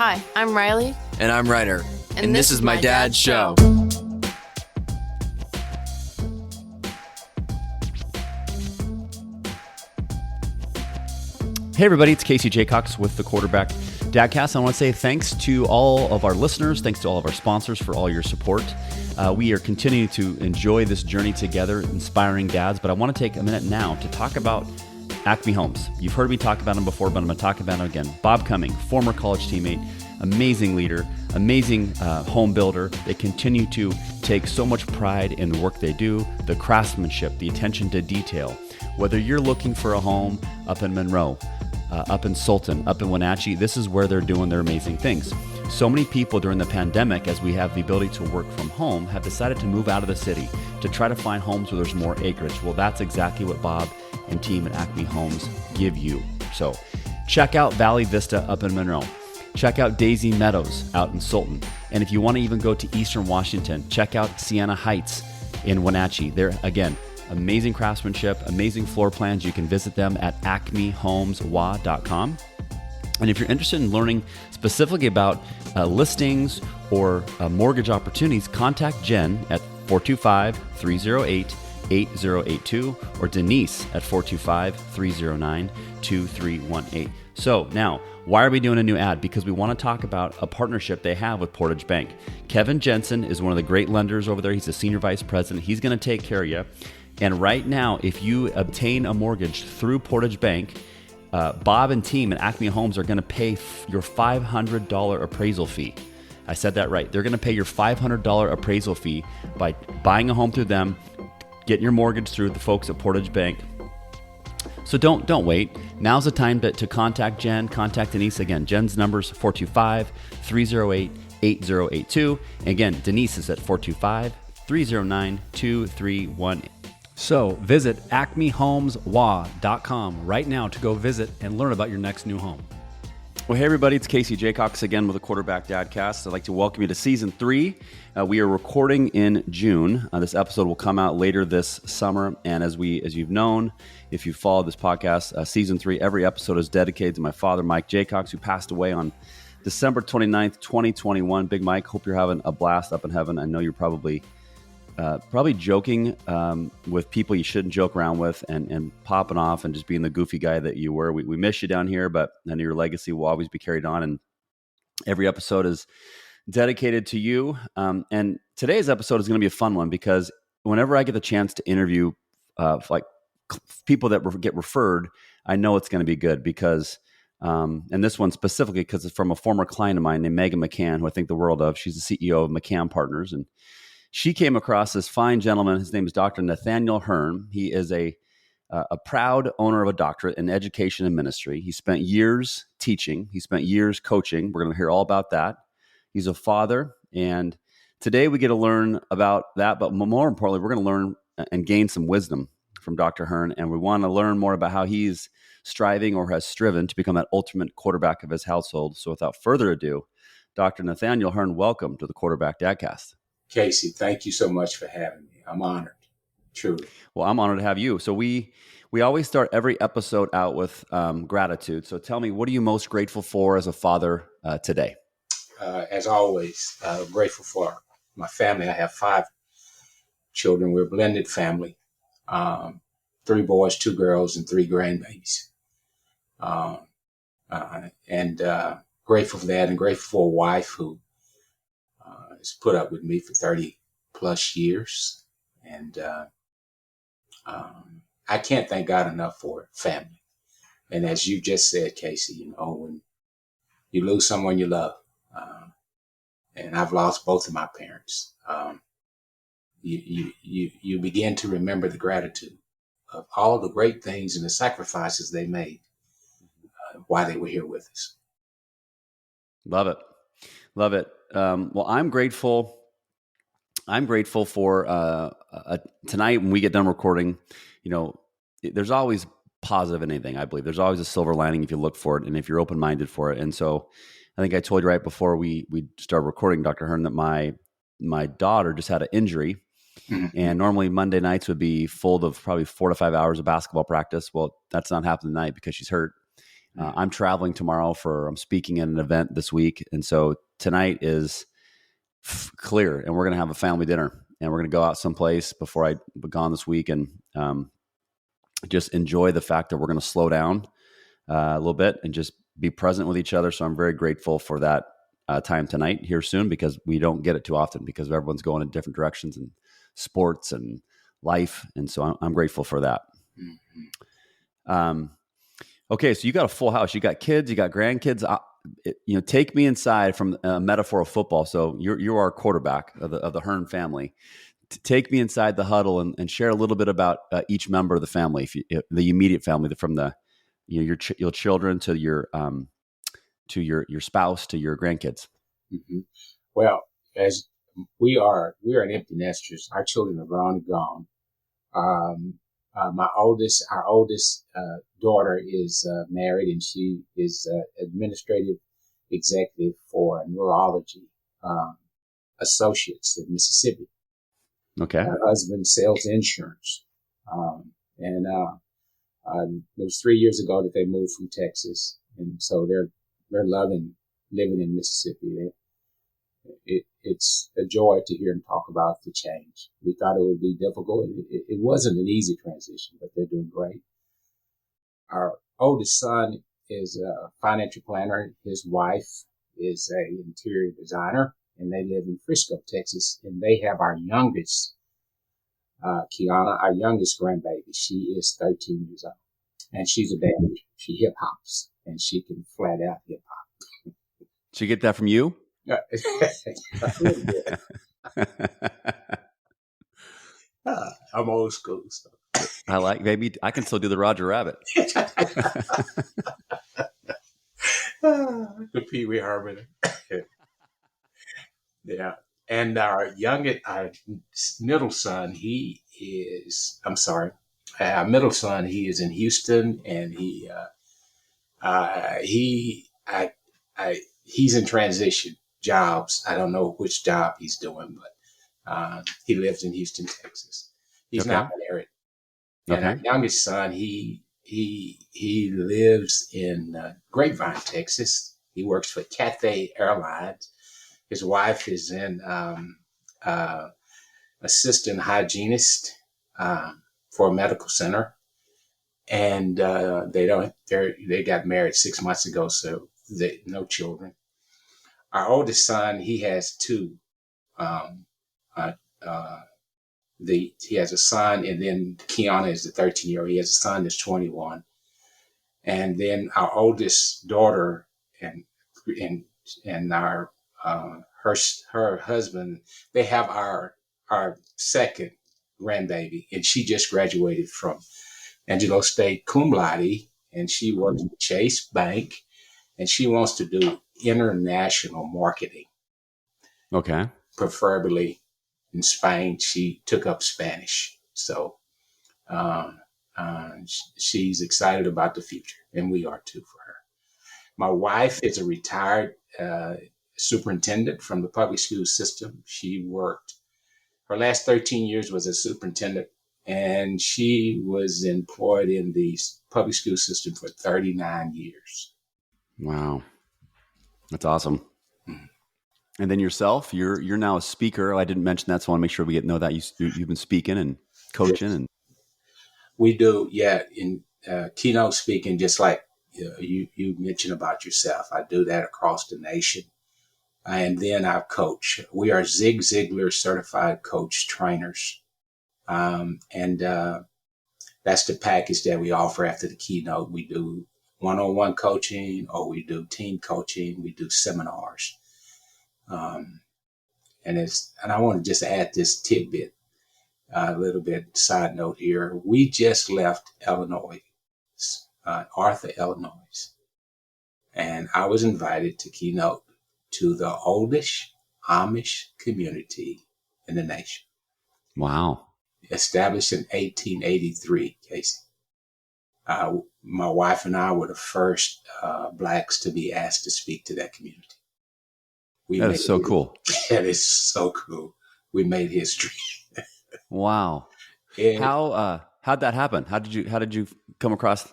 Hi, I'm Riley. And I'm Ryder. And this is my dad's show. Hey everybody, it's Casey Jacox with the Quarterback Dadcast. I want to say thanks to all of our listeners, thanks to all of our sponsors for all your support. We are continuing to enjoy this journey together, inspiring dads, but I want to take a minute now to talk about Acme Homes. You've heard me talk about them before, but I'm going to talk about them again. Bob Cumming, former college teammate, amazing leader, amazing home builder. They continue to take so much pride in the work they do, the craftsmanship, the attention to detail. Whether you're looking for a home up in Monroe, up in Sultan, up in Wenatchee, this is where they're doing their amazing things. So many people during the pandemic, as we have the ability to work from home, have decided to move out of the city to try to find homes where there's more acreage. Well, that's exactly what Bob and team at Acme Homes give you. So check out Valley Vista up in Monroe. Check out Daisy Meadows out in Sultan. And if you want to even go to Eastern Washington, check out Sienna Heights in Wenatchee. They're, again, amazing craftsmanship, amazing floor plans. You can visit them at acmehomeswa.com. And if you're interested in learning specifically about listings or mortgage opportunities, contact Jen at 425-308-8082 or Denise at 425-309-2318. So now, why are we doing a new ad? Because we want to talk about a partnership they have with Portage Bank. Kevin Jensen is one of the great lenders over there. He's the senior vice president. He's going to take care of you. And right now, if you obtain a mortgage through Portage Bank, Bob and team at Acme Homes are going to pay your $500 appraisal fee. I said that right. They're going to pay your $500 appraisal fee by buying a home through them, getting your mortgage through the folks at Portage Bank. So don't wait. Now's the time to contact Jen, contact Denise. Again, Jen's number is 425-308-8082. And again, Denise is at 425-309-2318. So visit acmehomeswa.com right now to go visit and learn about your next new home. Well, hey everybody, it's Casey Jacox again with the Quarterback Dadcast. I'd like to welcome you to Season 3. We are recording in June. This episode will come out later this summer. And as you've known, if you followed this podcast, Season 3, every episode is dedicated to my father, Mike Jacox, who passed away on December 29th, 2021. Big Mike, hope you're having a blast up in heaven. I know you're probably joking with people you shouldn't joke around with and popping off and just being the goofy guy that you were. We miss you down here, but I know your legacy will always be carried on. And every episode is dedicated to you. And today's episode is going to be a fun one because whenever I get the chance to interview people that get referred, I know it's going to be good because, and this one specifically because it's from a former client of mine named Megan McCann, who I think the world of. She's the CEO of McCann Partners, and she came across this fine gentleman. His name is Dr. Nathaniel Hearne. He is a proud owner of a doctorate in education and ministry. He spent years teaching. He spent years coaching. We're going to hear all about that. He's a father, and today we get to learn about that. But more importantly, we're going to learn and gain some wisdom from Dr. Hearne, and we want to learn more about how he's striving or has striven to become that ultimate quarterback of his household. So without further ado, Dr. Nathaniel Hearne, welcome to the Quarterback Dadcast. Casey, thank you so much for having me. I'm honored, truly. Well, I'm honored to have you. So we always start every episode out with gratitude. So tell me, what are you most grateful for as a father today? As always, grateful for my family. I have 5 children. We're a blended family. 3 boys, 2 girls, and 3 grandbabies. And grateful for that, and grateful for a wife who has put up with me for 30 plus years. And I can't thank God enough for family. And as you just said, Casey, when you lose someone you love, and I've lost both of my parents, you begin to remember the gratitude of all the great things and the sacrifices they made while they were here with us. Love it. Love it. Well, I'm grateful for tonight when we get done recording. There's always positive in anything, I believe. There's always a silver lining if you look for it and if you're open-minded for it. And so I think I told you right before we started recording, Dr. Hearne, that my daughter just had an injury. Mm-hmm. And normally Monday nights would be full of probably 4 to 5 hours of basketball practice. Well, that's not happening tonight because she's hurt. I'm traveling tomorrow I'm speaking at an event this week. And so tonight is clear, and we're going to have a family dinner, and we're going to go out someplace before I be gone this week, and just enjoy the fact that we're going to slow down a little bit and just be present with each other. So I'm very grateful for that time tonight here soon, because we don't get it too often because everyone's going in different directions and sports and life. And so I'm grateful for that. Okay. So you got a full house, you got kids, you got grandkids. Take me inside from a metaphor of football. So you're our quarterback of the Hearne family. Take me inside the huddle and share a little bit about each member of the family, the immediate family, from your children to your spouse to your grandkids. Mm-hmm. Well, as we are an empty nesters. Our children are grown and gone. Our oldest daughter is married, and she is administrative executive for neurology associates in Mississippi. Okay. Her husband sells insurance, and it was 3 years ago that they moved from Texas, and so they're loving living in Mississippi. It's a joy to hear them talk about the change. We thought it would be difficult. It wasn't an easy transition, but they're doing great. Our oldest son is a financial planner. His wife is an interior designer, and they live in Frisco, Texas. And they have our youngest, Kiana, our youngest grandbaby. She is 13 years old, and she's a dancer. She hip hops, and she can flat out hip hop. Did you get that from you? I'm old school. So. Maybe I can still do the Roger Rabbit. The Pee Wee Herman. Yeah. And our middle son, our middle son, he is in Houston, and he's in transition jobs. I don't know which job he's doing, but he lives in Houston, Texas. He's not married. And our youngest son, he lives in Grapevine, Texas. He works for Cathay Airlines. His wife is in assistant hygienist for a medical center, and they got married 6 months ago, so no children. Our oldest son, he has two. He has a son, and then Kiana is the 13-year-old. He has a son that's 21, and then our oldest daughter and our her husband, they have our second grandbaby, and she just graduated from Angelo State cum laude, and she works at Chase Bank, and she wants to do international marketing. Okay. Preferably in Spain. She took up Spanish. So she's excited about the future, and we are too for her. My wife is a retired superintendent from the public school system. She worked, her last 13 years was a superintendent, and she was employed in the public school system for 39 years. Wow. That's awesome. And then yourself, you're now a speaker. I didn't mention that, so I want to make sure we get to know that you've been speaking and coaching. And we do, yeah, in keynote speaking, just like you mentioned about yourself. I do that across the nation, and then I coach. We are Zig Ziglar certified coach trainers, and that's the package that we offer after the keynote. We do one-on-one coaching, or we do team coaching. We do seminars. And I want to just add this tidbit, a little bit side note here. We just left Illinois, Arthur, Illinois, and I was invited to keynote to the oldest Amish community in the nation. Wow. Established in 1883, Casey. My wife and I were the first Blacks to be asked to speak to that community. That is so cool. That is so cool. We made history. Wow. How'd that happen? How did you come across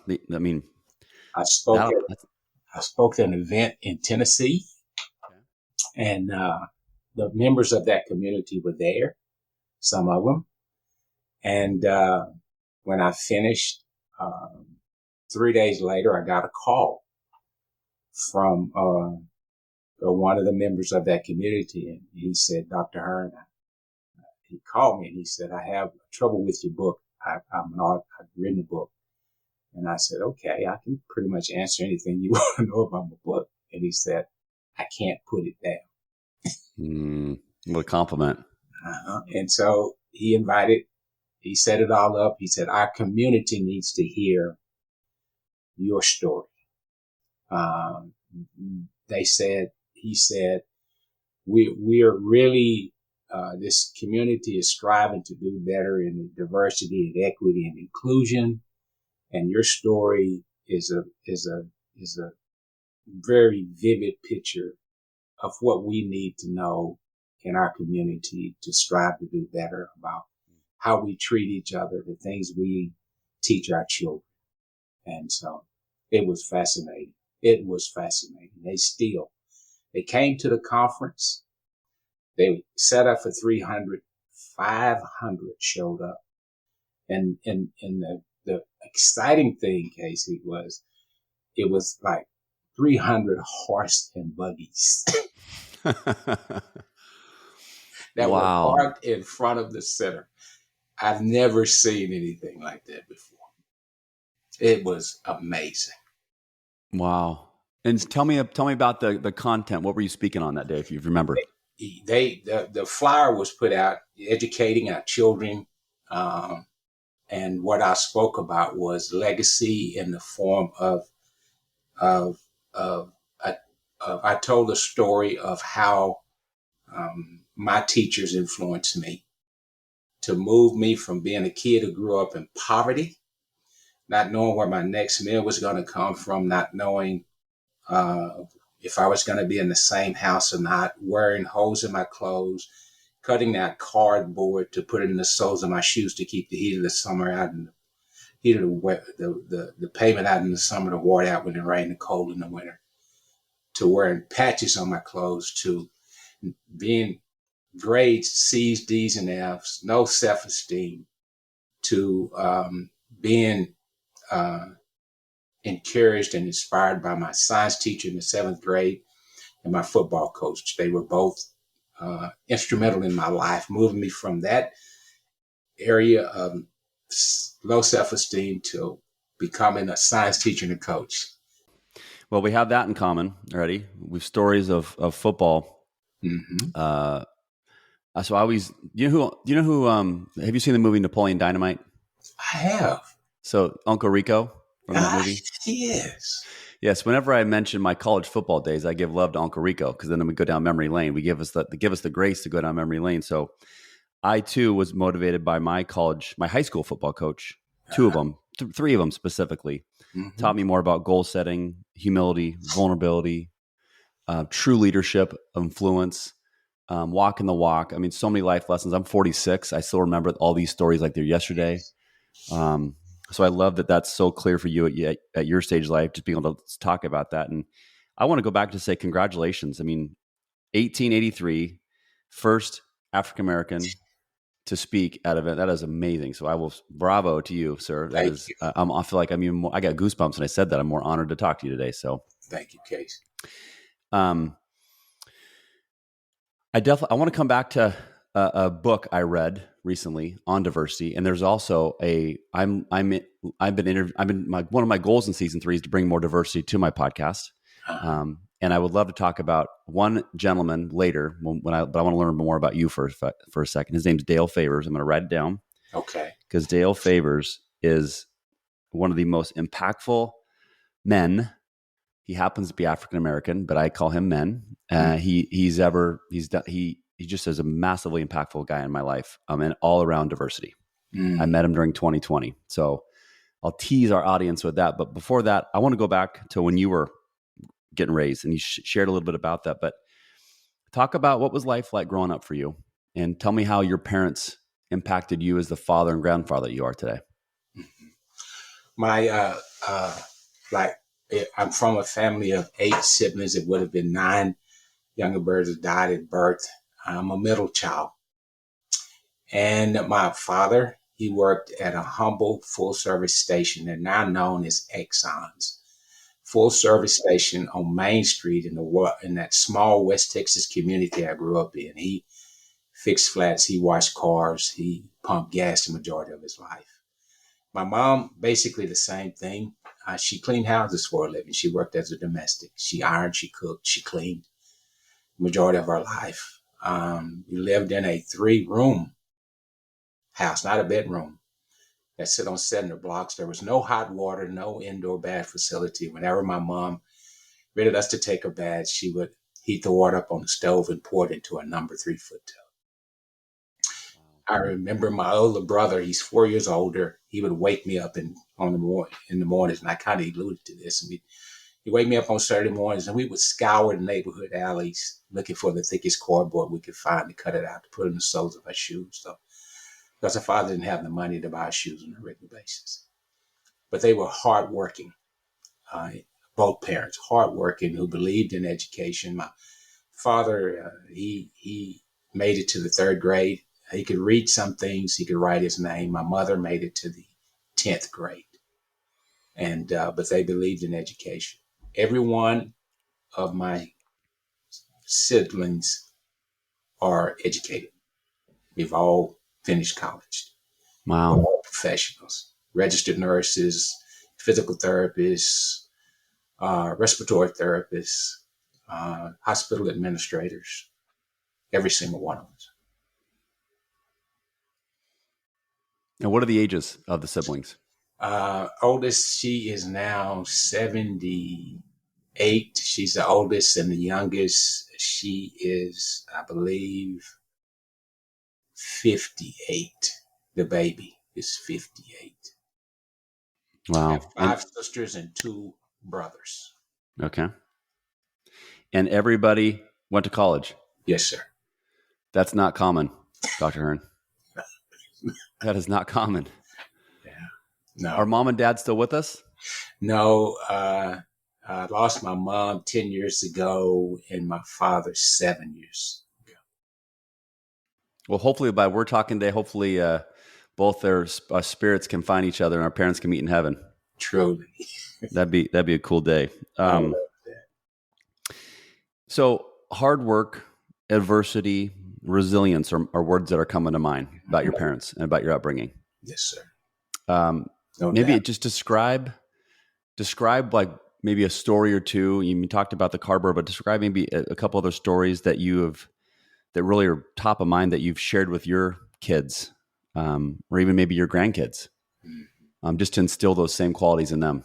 I spoke That'll- at that's- I spoke at an event in Tennessee, and the members of that community were there, some of them. And when I finished, 3 days later, I got a call from one of the members of that community, and he said, "Dr. Hearne," he called me and he said, "I have trouble with your book. I've written a book." And I said, "Okay, I can pretty much answer anything you want to know about my book." And he said, "I can't put it down." What a compliment. And so he set it all up. He said, "Our community needs to hear your story." He said, we're really, this community is striving to do better in diversity and equity and inclusion. And your story is a very vivid picture of what we need to know in our community to strive to do better about how we treat each other, the things we teach our children. And so it was fascinating. It was fascinating. They came to the conference. They set up for 300, 500 showed up. And the exciting thing, Casey, it was like 300 horse and buggies that were parked in front of the center. I've never seen anything like that before. It was amazing. Wow. And tell me about the content. What were you speaking on that day, if you remember? The flyer was put out educating our children. And what I spoke about was legacy in the form of I told a story of how my teachers influenced me to move me from being a kid who grew up in poverty, not knowing where my next meal was going to come from, not knowing if I was going to be in the same house or not, wearing holes in my clothes, cutting out cardboard to put in the soles of my shoes to keep the heat of the summer out and the heat of the pavement out in the summer, the water out when it rained, the cold in the winter, to wearing patches on my clothes, to being grades C's, D's, and F's, no self-esteem, to being encouraged and inspired by my science teacher in the 7th grade and my football coach. They were both instrumental in my life, moving me from that area of low self-esteem to becoming a science teacher and a coach. Well, we have that in common already. We've stories of football. Mm-hmm. So I always, you know who, have you seen the movie Napoleon Dynamite? I have. So Uncle Rico from that movie? Yes. Yes. Whenever I mention my college football days, I give love to Uncle Rico because then we go down memory lane. They give us the grace to go down memory lane. So I too was motivated by my high school football coach, two of them, three of them specifically, taught me more about goal setting, humility, vulnerability, true leadership, influence, walking the walk. I mean, so many life lessons. I'm 46. I still remember all these stories like they're yesterday. So I love that that's so clear for you at your stage of life, just being able to talk about that. And I want to go back to say congratulations. I mean, 1883, first African-American to speak at an event. That is amazing. So bravo to you, sir. That Thank is, you. I feel like I got goosebumps when I said that. I'm more honored to talk to you today. So thank you, Case. I want to come back to a book I read recently on diversity, and there's also one of my goals in season 3 is to bring more diversity to my podcast, and I would love to talk about one gentleman later but I want to learn more about you for a second. His name's Dale Favors. I'm going to write it down, Okay, because Dale Favors is one of the most impactful men. He happens to be African American, but I call him men. He just is a massively impactful guy in my life, and all around diversity. I met him during 2020, so I'll tease our audience with that. But before that, I want to go back to when you were getting raised, and you shared a little bit about that. But talk about what was life like growing up for you, and tell me how your parents impacted you as the father and grandfather you are today. My like I'm from a family of 8 siblings. It would have been 9 younger brothers died at birth. I'm a middle child. And my father, he worked at a humble full service station and now known as Exxon's full service station on Main Street in that small West Texas community I grew up in. He fixed flats, he washed cars, he pumped gas the majority of his life. My mom, basically the same thing. She cleaned houses for a living. She worked as a domestic. She ironed, she cooked, she cleaned the majority of her life. We lived in a 3-room house, not a bedroom, that sit on cinder blocks. There was no hot water, no indoor bath facility. Whenever my mom wanted us to take a bath, she would heat the water up on the stove and pour it into a number 3-foot tub. I remember my older brother, he's 4 years older. He would wake me up in the mornings, and I kind of alluded to this. And he'd wake me up on Saturday mornings, and we would scour the neighborhood alleys looking for the thickest cardboard we could find to cut it out, to put in the soles of our shoes. So, because our father didn't have the money to buy shoes on a regular basis. But they were hardworking, both parents, hardworking, who believed in education. My father, he made it to the 3rd grade. He could read some things. He could write his name. My mother made it to the 10th grade. And but they believed in education. Every one of my siblings are educated. We've all finished college. Wow. We're all professionals, registered nurses, physical therapists, respiratory therapists, hospital administrators, every single one of us. And what are the ages of the siblings? Oldest, she is now 78. She's the oldest, and the youngest, she is, I believe, 58. The baby is 58. Wow. I have 5 sisters and 2 brothers. Okay. And everybody went to college? Yes, sir. That's not common, Dr. Hearne. That is not common. Yeah. No. Are mom and dad still with us? No. I lost my mom 10 years ago and my father 7 years ago. Well, hopefully we're talking today, hopefully both their spirits can find each other and our parents can meet in heaven. Truly. That'd be a cool day. I love that. So hard work, adversity, resilience are words that are coming to mind about your parents and about your upbringing. Yes, sir. Maybe just describe like maybe a story or two. You talked about the cardboard, but describe maybe a couple other stories that that really are top of mind that you've shared with your kids, or even maybe your grandkids, just to instill those same qualities in them.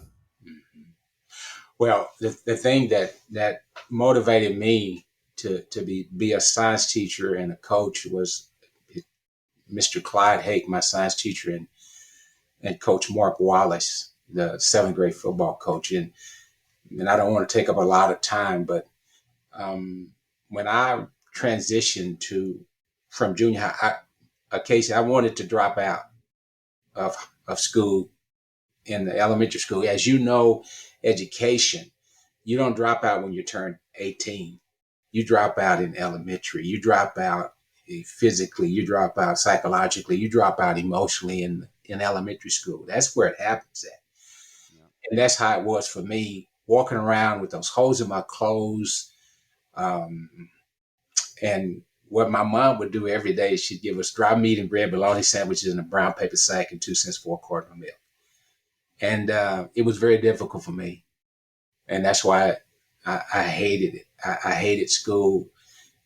Well, the thing that motivated me to be a science teacher and a coach was Mr. Clyde Hake, my science teacher, and Coach Mark Wallace, the 7th grade football coach. And I don't want to take up a lot of time, but when I transitioned from junior high, Casey, I wanted to drop out of school in the elementary school. As you know, education, you don't drop out when you turn 18. You drop out in elementary. You drop out physically. You drop out psychologically. You drop out emotionally in elementary school. That's where it happens at. Yeah. And that's how it was for me, walking around with those holes in my clothes. And what my mom would do every day, she'd give us dry meat and bread, bologna sandwiches in a brown paper sack and 2 cents for a quart of milk. And it was very difficult for me. And that's why I hated it. I hated school.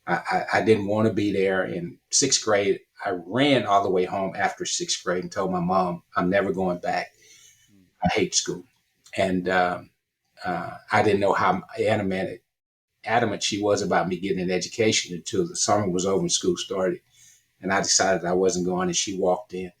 I didn't want to be there. In 6th grade, I ran all the way home after 6th grade and told my mom, I'm never going back. I hate school. And I didn't know how adamant she was about me getting an education until the summer was over and school started. And I decided I wasn't going, and she walked in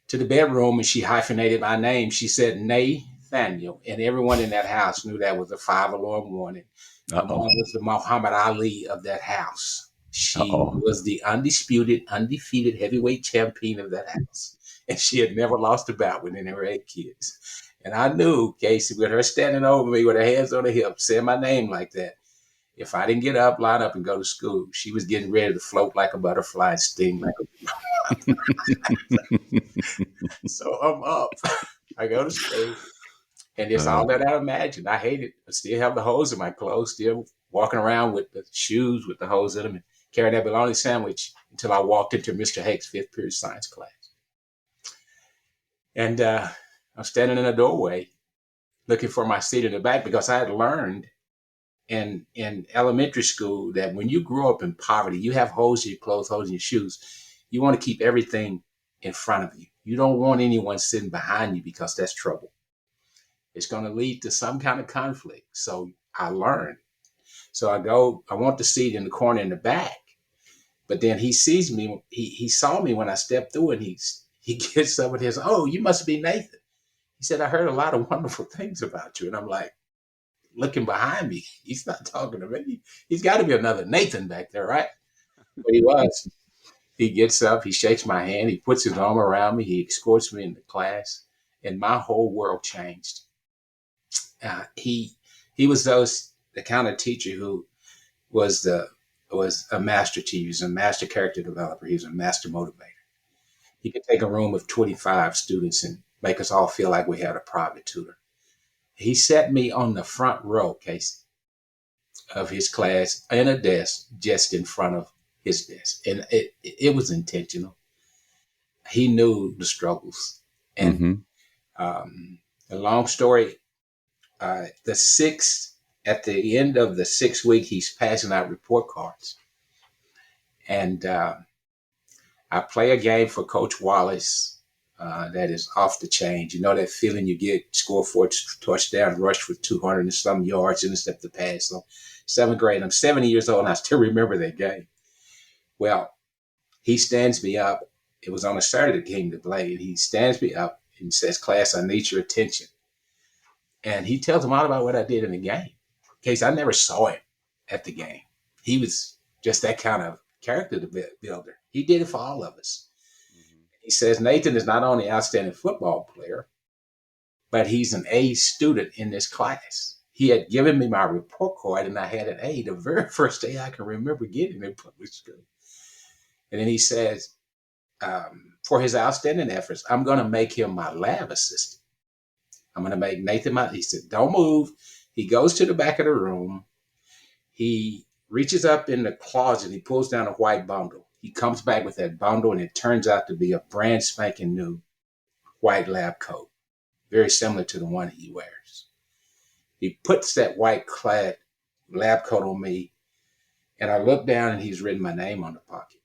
to the bedroom and she hyphenated my name. She said, Nathaniel. And everyone in that house knew that was a 5-alarm warning. My mom was the Muhammad Ali of that house. She was the undisputed, undefeated heavyweight champion of that house. And she had never lost a bout with any of her 8 kids. And I knew, Casey, with her standing over me with her hands on her hips, saying my name like that, if I didn't get up, line up, and go to school, she was getting ready to float like a butterfly and sting like a... So I'm up. I go to school. And it's all that I imagined. I hate it. I still have the holes in my clothes, still walking around with the shoes with the holes in them and carrying that bologna sandwich until I walked into Mr. Hake's fifth period science class. And I'm standing in the doorway looking for my seat in the back because I had learned in elementary school that when you grow up in poverty, you have holes in your clothes, holes in your shoes. You want to keep everything in front of you. You don't want anyone sitting behind you because that's trouble. It's going to lead to some kind of conflict. So I learned. So I want the seat in the corner in the back. But then he sees me. He saw me when I stepped through, and he gets up and he says, "Oh, you must be Nathan." He said, "I heard a lot of wonderful things about you." And I'm like, looking behind me. He's not talking to me. He's got to be another Nathan back there, right? But he was. He gets up, he shakes my hand, he puts his arm around me, he escorts me into class, and my whole world changed. He was the kind of teacher who was a master teacher. He was a master character developer. He was a master motivator. He could take a room of 25 students and make us all feel like we had a private tutor. He set me on the front row, Casey, of his class in a desk just in front of his desk. And it was intentional. He knew the struggles. And a long story, at the end of the 6th week, he's passing out report cards. And I play a game for Coach Wallace that is off the chain. You know that feeling you get, score for a touchdown, rush for 200 and some yards, intercept the pass. So 7th grade, I'm 70 years old, and I still remember that game. Well, he stands me up. It was on a Saturday game to play, and he stands me up and says, "Class, I need your attention." And he tells them all about what I did in the game. In case I never saw him at the game. He was just that kind of character builder. He did it for all of us. He says, "Nathan is not only an outstanding football player, but he's an A student in this class." He had given me my report card, and I had an A the very first day I can remember getting in public school. And then he says, for his outstanding efforts, I'm going to make him my lab assistant. I'm going to make Nathan he said, "Don't move." He goes to the back of the room. He reaches up in the closet. He pulls down a white bundle. He comes back with that bundle, and it turns out to be a brand spanking new white lab coat, very similar to the one he wears. He puts that white clad lab coat on me, and I look down, and he's written my name on the pocket.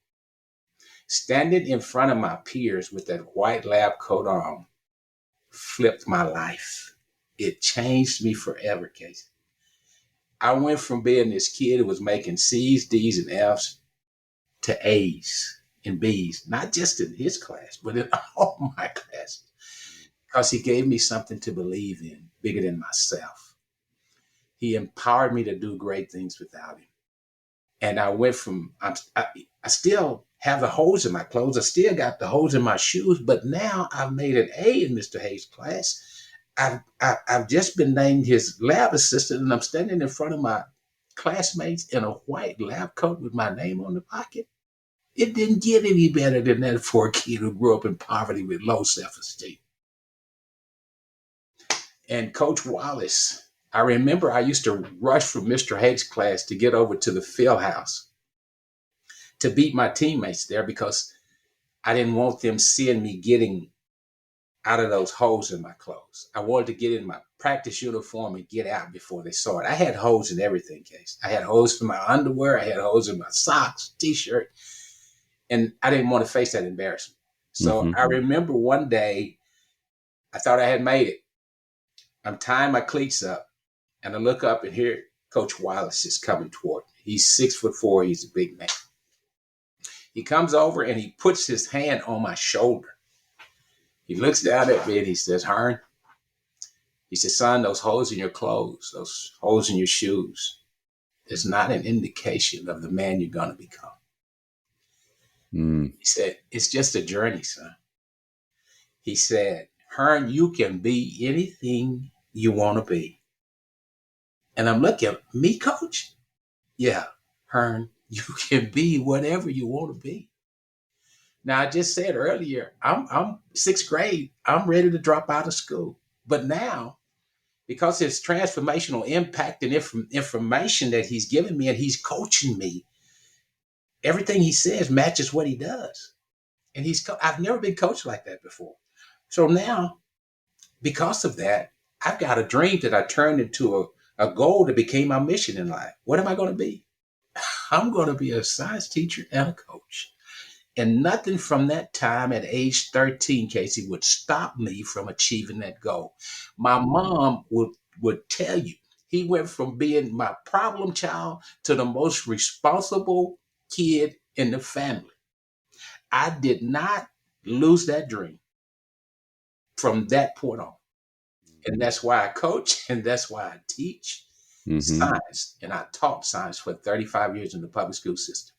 Standing in front of my peers with that white lab coat on flipped my life. It changed me forever, Casey. I went from being this kid who was making C's, D's, and F's to A's and B's, not just in his class, but in all my classes, because he gave me something to believe in, bigger than myself. He empowered me to do great things without him. And I went from, I still have the holes in my clothes. I still got the holes in my shoes, but now I've made an A in Mr. Hayes' class. I've just been named his lab assistant, and I'm standing in front of my classmates in a white lab coat with my name on the pocket. It didn't get any better than that for a kid who grew up in poverty with low self-esteem. And Coach Wallace, I remember I used to rush from Mr. Haig's class to get over to the field house to beat my teammates there because I didn't want them seeing me getting out of those holes in my clothes. I wanted to get in my practice uniform and get out before they saw it. I had holes in everything, Case. I had holes in my underwear. I had holes in my socks, t-shirt. And I didn't want to face that embarrassment. So I remember one day, I thought I had made it. I'm tying my cleats up, and I look up, and here Coach Wallace is coming toward me. He's 6'4". He's a big man. He comes over, and he puts his hand on my shoulder. He looks down at me, and he says, "Hearne," he says, "son, those holes in your clothes, those holes in your shoes, is not an indication of the man you're going to become." He said, "It's just a journey, son." He said, Hearne, you can be anything you want to be. And I'm looking at me, coach. Yeah, Hearne, you can be whatever you want to be. Now, I just said earlier, I'm sixth grade. I'm ready to drop out of school. But now, because his transformational impact and information that he's given me and he's coaching me, everything he says matches what he does. And I've never been coached like that before. So now, because of that, I've got a dream that I turned into a goal that became my mission in life. What am I going to be? I'm going to be a science teacher and a coach. And nothing from that time at age 13, Casey, would stop me from achieving that goal. My mom would tell you, he went from being my problem child to the most responsible kid in the family. I did not lose that dream from that point on. And that's why I coach and that's why I teach science. And I taught science for 35 years in the public school system.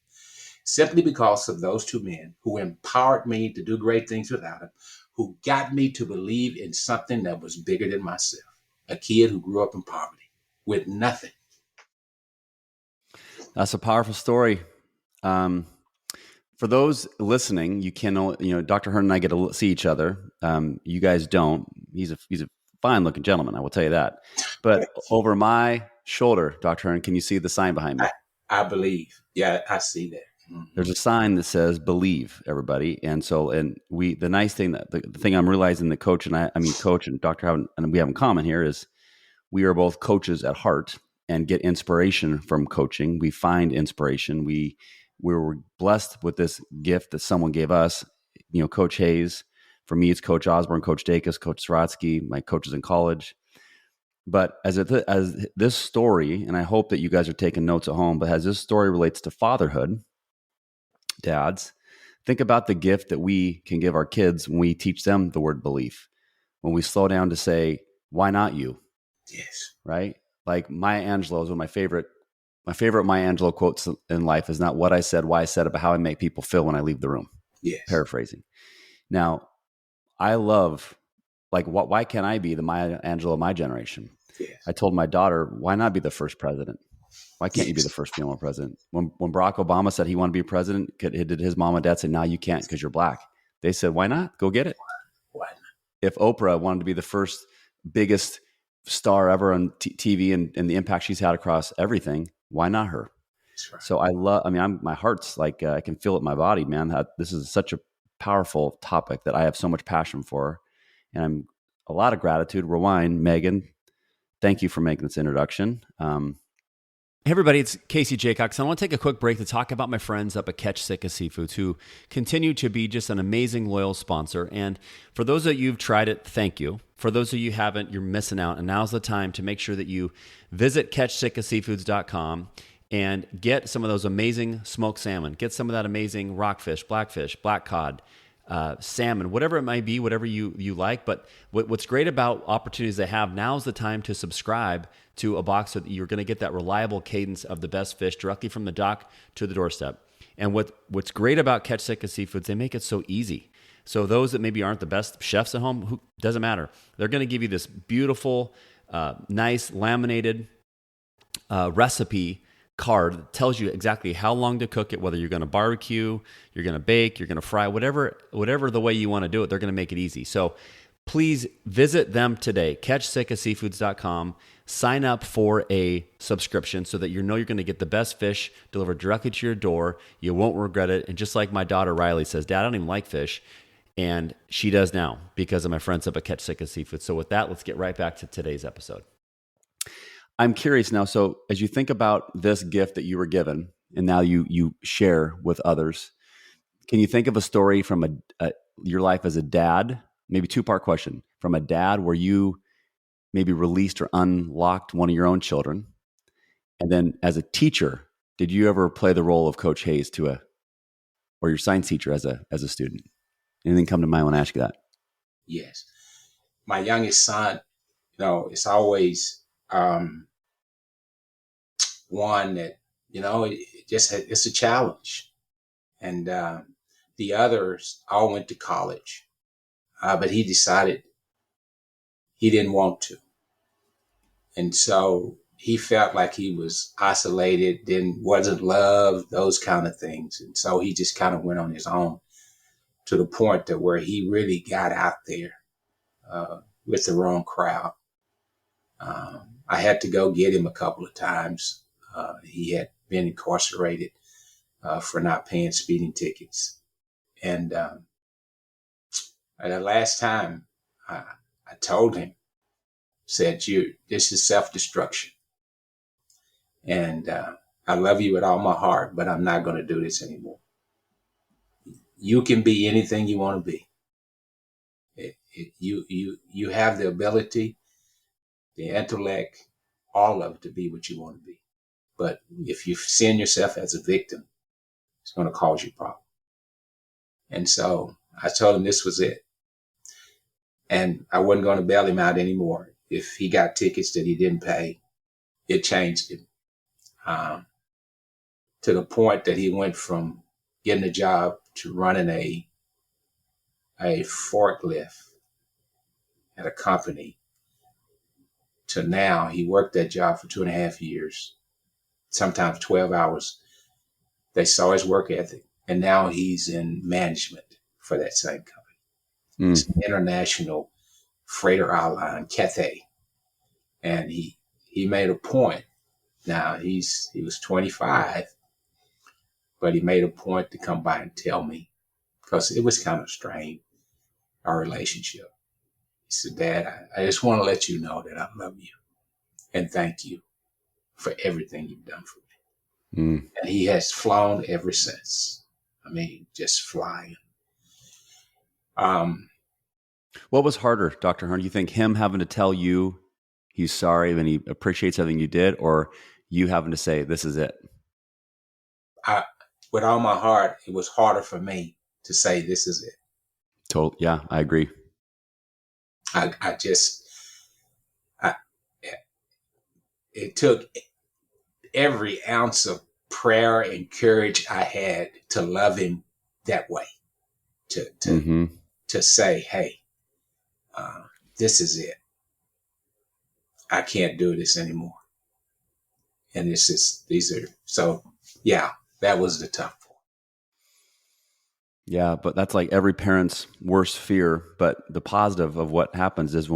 Simply because of those two men who empowered me to do great things without him, who got me to believe in something that was bigger than myself. A kid who grew up in poverty with nothing. That's a powerful story. For those listening, Dr. Hearne and I get to see each other. You guys don't. He's a fine looking gentleman, I will tell you that. But over my shoulder, Dr. Hearne, can you see the sign behind me? I believe. Yeah, I see that. Mm-hmm. There's a sign that says "Believe," everybody. And so, the nice thing the thing I'm realizing that Coach and Dr. Hearne and we have in common here is we are both coaches at heart and get inspiration from coaching. We find inspiration. We were blessed with this gift that someone gave us. Coach Hayes. For me, it's Coach Osborne, Coach Jacox, Coach Swatsky, my coaches in college. But as this story, and I hope that you guys are taking notes at home, but as this story relates to fatherhood, dads, think about the gift that we can give our kids when we teach them the word belief. When we slow down to say, why not you? Yes. Right? Like Maya Angelou is one of my favorite Maya Angelou quotes in life is not what I said, why I said it, but how I make people feel when I leave the room. Yes. Paraphrasing. Now, I love, why can't I be the Maya Angelou of my generation? Yes. I told my daughter, why not be the first president? Why can't you be the first female president? When Barack Obama said he wanted to be president, did his mom and dad say, no, you can't because you're black? They said, why not? Go get it. Why not? If Oprah wanted to be the first biggest star ever on TV and the impact she's had across everything, why not her? Right. So my heart's like, I can feel it in my body, man. This is such a powerful topic that I have so much passion for. And I'm a lot of gratitude. Rewind, Megan. Thank you for making this introduction. Hey everybody, it's Casey Jacox. I want to take a quick break to talk about my friends up at Catch Sitka Seafoods who continue to be just an amazing loyal sponsor. And for those of you who've tried it, thank you. For those of you who haven't, you're missing out. And now's the time to make sure that you visit catchsitkaseafoods.com and get some of those amazing smoked salmon. Get some of that amazing rockfish, blackfish, black cod, salmon, whatever it might be, whatever you like. But what's great about opportunities they have, now's the time to subscribe to a box so that you're going to get that reliable cadence of the best fish directly from the dock to the doorstep. And what's great about Catch Sitka Seafoods, they make it so easy. So those that maybe aren't the best chefs at home, doesn't matter. They're going to give you this beautiful, nice laminated recipe card that tells you exactly how long to cook it, whether you're going to barbecue, you're going to bake, you're going to fry, whatever the way you want to do it, they're going to make it easy. So please visit them today, catchsitkaseafoods.com. Sign up for a subscription so that you're going to get the best fish delivered directly to your door. You won't regret it. And just like my daughter Riley says, Dad, I don't even like fish. And she does now because of my friends up at Catch Sitka Seafoods. So with that, let's get right back to today's episode. I'm curious now. So as you think about this gift that you were given and now you share with others, can you think of a story from your life as a dad? Maybe two-part question. From a dad where you maybe released or unlocked one of your own children. And then as a teacher, did you ever play the role of Coach Hayes or your science teacher as a student? Anything come to mind when I ask you that? Yes. My youngest son, it's always one that, it's a challenge. And the others all went to college. But he decided he didn't want to. And so he felt like he was isolated, wasn't loved, those kind of things. And so he just kind of went on his own to the point that where he really got out there with the wrong crowd. I had to go get him a couple of times. He had been incarcerated for not paying speeding tickets. And the last time I told him, said, this is self-destruction. And I love you with all my heart, but I'm not going to do this anymore. You can be anything you want to be. You have the ability, the intellect, all of it to be what you want to be. But if you send yourself as a victim, it's going to cause you problems. And so I told him this was it. And I wasn't going to bail him out anymore. If he got tickets that he didn't pay, it changed him. To the point that he went from getting a job to running a forklift at a company to now he worked that job for 2.5 years, sometimes 12 hours. They saw his work ethic, and now he's in management for that same company. It's an international freighter airline, Cathay. And he made a point. Now he was 25, but he made a point to come by and tell me, because it was kind of strained, our relationship. He said, Dad, I just want to let you know that I love you and thank you for everything you've done for me. And he has flown ever since. I mean, just flying. What was harder, Dr. Hearne? Do you think him having to tell you he's sorry and he appreciates everything you did, or you having to say, this is it? With all my heart, it was harder for me to say, this is it. Yeah, I agree. It took every ounce of prayer and courage I had to love him that way, to say, hey, this is it. I can't do this anymore. And that was the tough part. Yeah, but that's like every parent's worst fear. But the positive of what happens is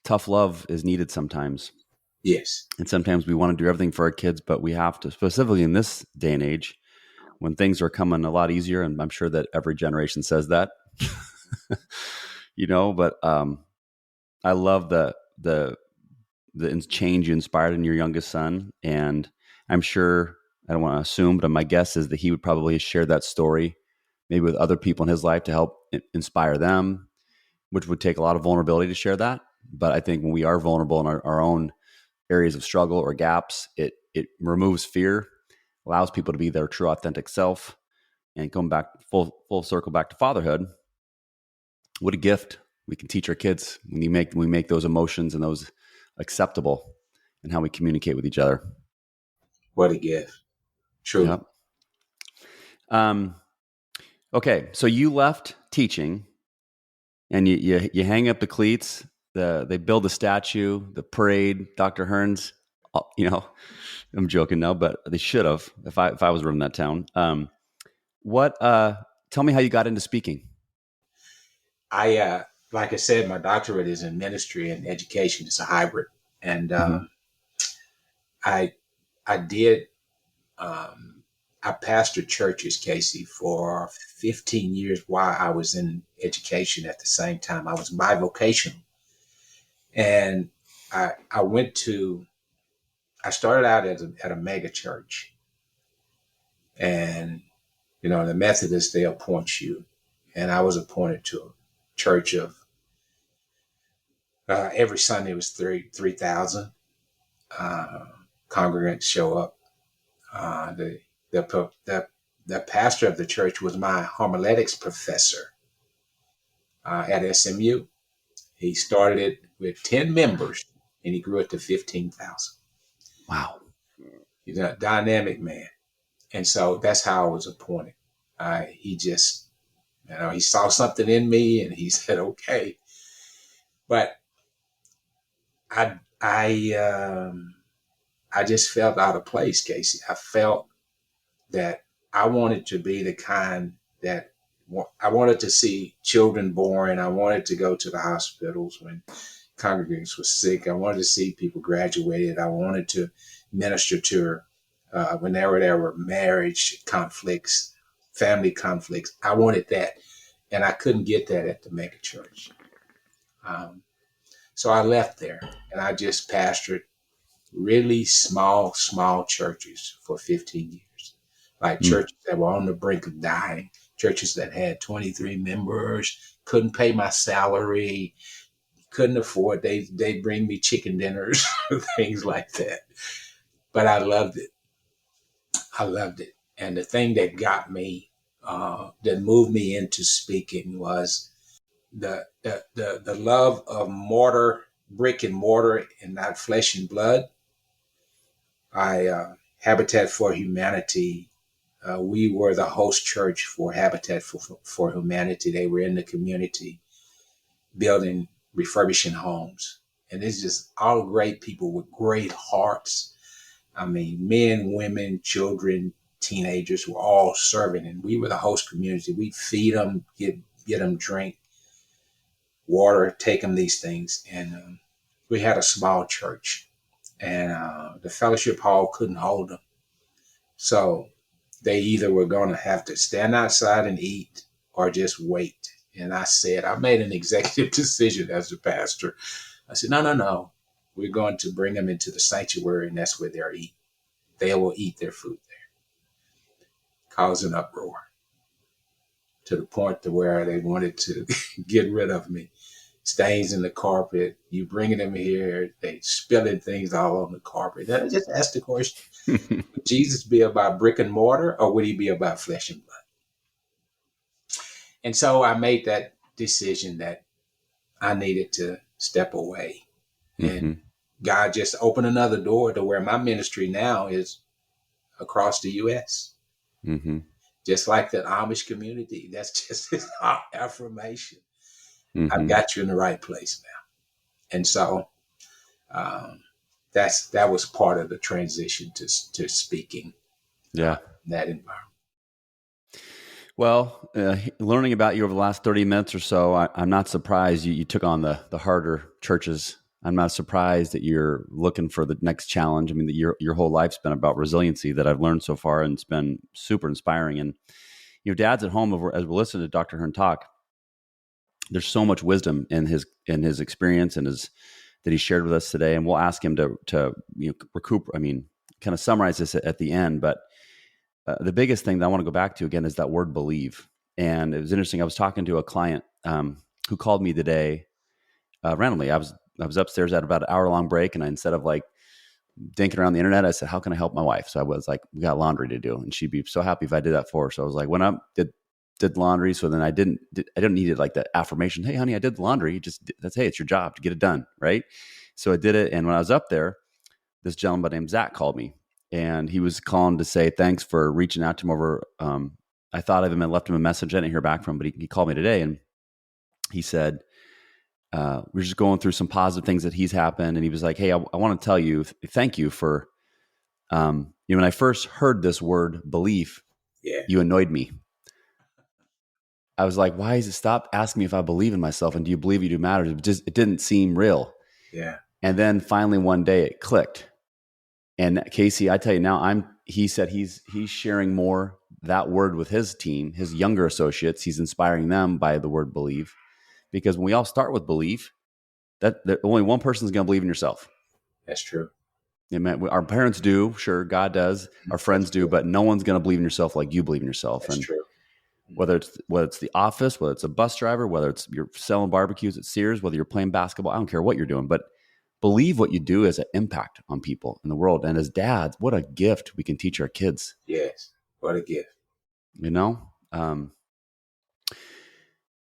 tough love is needed sometimes. Yes. And sometimes we want to do everything for our kids, but we have to, specifically in this day and age, when things are coming a lot easier. And I'm sure that every generation says that, but I love the change you inspired in your youngest son. And I'm sure, I don't want to assume, but my guess is that he would probably share that story maybe with other people in his life to help inspire them, which would take a lot of vulnerability to share that. But I think when we are vulnerable in our own areas of struggle or gaps, it removes fear, allows people to be their true authentic self, and going back full circle back to fatherhood. What a gift we can teach our kids when we make those emotions and those acceptable and how we communicate with each other. What a gift. True. Yep. Okay. So you left teaching and you hang up the cleats, they build a statue, the parade, Dr. Hearne's, I'm joking now, but they should have, if I was running that town. Tell me how you got into speaking. Like I said, my doctorate is in ministry and education. It's a hybrid. And I pastored churches, Casey, for 15 years while I was in education at the same time. I was bivocational. And I started out at a mega church. And, the Methodists, they appoint you. And I was appointed to a church of every Sunday was 3,000 congregants show up. The pastor of the church was my homiletics professor at SMU. He started it with 10 members and he grew it to 15,000. Wow. He's a dynamic man. And so that's how I was appointed. He just, he saw something in me and he said, okay. But I just felt out of place, Casey. I felt that I wanted to be the kind that I wanted to see children born. I wanted to go to the hospitals when congregants were sick. I wanted to see people graduated. I wanted to minister to whenever there were marriage conflicts, family conflicts. I wanted that, and I couldn't get that at the mega church. So I left there, and I just pastored really small churches for 15 years, like churches that were on the brink of dying, churches that had 23 members, couldn't pay my salary, couldn't afford, they bring me chicken dinners, things like that. But I loved it. I loved it. And the thing that got me, that moved me into speaking was the love of brick and mortar, and not flesh and blood. Habitat for Humanity, we were the host church for Habitat for Humanity. They were in the community building, refurbishing homes. And it's just all great people with great hearts. I mean, men, women, children, teenagers were all serving. And we were the host community. We'd feed them, get them drink, water, take them these things. And we had a small church. And the fellowship hall couldn't hold them. So they either were going to have to stand outside and eat or just wait. And I made an executive decision as the pastor. I said, no. We're going to bring them into the sanctuary, and that's where they'll eat. They will eat their food there. Cause an uproar to the point to where they wanted to get rid of me. Stains in the carpet. You bringing them here, they spilling things all on the carpet. Then I just asked the question, would Jesus be about brick and mortar, or would he be about flesh and blood? And so I made that decision that I needed to step away. And God just opened another door to where my ministry now is across the U.S. Just like the Amish community. That's just his affirmation. I've got you in the right place now. And so that was part of the transition to speaking. Yeah. That environment. Well, learning about you over the last 30 minutes or so, I'm not surprised you took on the harder churches. I'm not surprised that you're looking for the next challenge. I mean, your whole life's been about resiliency that I've learned so far, and it's been super inspiring. And dads at home, as we're listening to Dr. Hearne talk, there's so much wisdom in his experience and that he shared with us today. And we'll ask him to recoup. I mean, kind of summarize this at the end. But the biggest thing that I want to go back to again is that word believe. And it was interesting. I was talking to a client who called me today randomly. I was upstairs at about an hour-long break, and instead of like dinking around the internet, I said, "How can I help my wife?" So I was like, "We got laundry to do," and she'd be so happy if I did that for her. So I was like, went up, did laundry. So then I didn't need it like that affirmation. Hey, honey, I did the laundry. Hey, it's your job to get it done, right? So I did it, and when I was up there, this gentleman named Zach called me, and he was calling to say thanks for reaching out to him over. I thought of him and left him a message. I didn't hear back from him, but he called me today, and he said, we're just going through some positive things that he's happened. And he was like, "Hey, I want to tell you, thank you for, when I first heard this word belief, you annoyed me." I was like, "Why is it? Stop asking me if I believe in myself. And do you believe you do matter?" It didn't seem real. Yeah. And then finally one day it clicked. And Casey, I tell you now, he said he's sharing more that word with his team, his younger associates. He's inspiring them by the word believe. Because when we all start with belief, that only one person is going to believe in yourself. That's true. Our parents do, sure, God does, our friends do, but no one's going to believe in yourself like you believe in yourself. That's true. Whether it's the office, whether it's a bus driver, whether it's you're selling barbecues at Sears, whether you're playing basketball, I don't care what you're doing, but believe what you do has an impact on people in the world. And as dads, what a gift we can teach our kids. Yes, what a gift.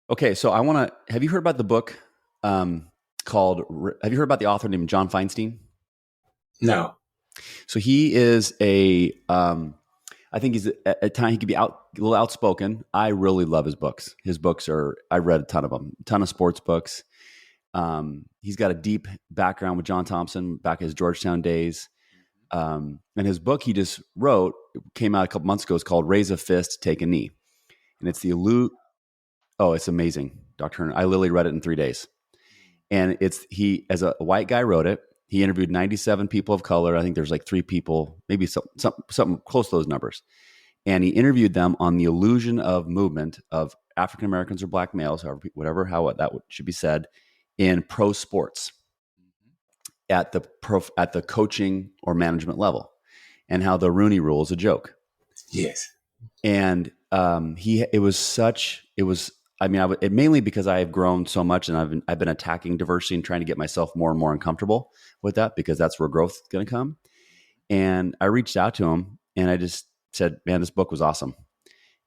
Okay, so have you heard about the book have you heard about the author named John Feinstein? No. So he is I think he's at times he can be a little outspoken. I really love his books. I read a ton of them, a ton of sports books. He's got a deep background with John Thompson back in his Georgetown days. And his book he just wrote came out a couple months ago. It's called Raise a Fist, Take a Knee. And it's it's amazing, Dr. Hearne. I literally read it in 3 days. And he, as a white guy, wrote it. He interviewed 97 people of color. I think there's like 3 people, maybe something close to those numbers. And he interviewed them on the illusion of movement of African Americans or black males, how that should be said, in pro sports at the coaching or management level, and how the Rooney Rule is a joke. Yes. And mainly because I have grown so much, and I've been attacking diversity and trying to get myself more and more uncomfortable with that, because that's where growth is going to come. And I reached out to him and I just said, man, this book was awesome.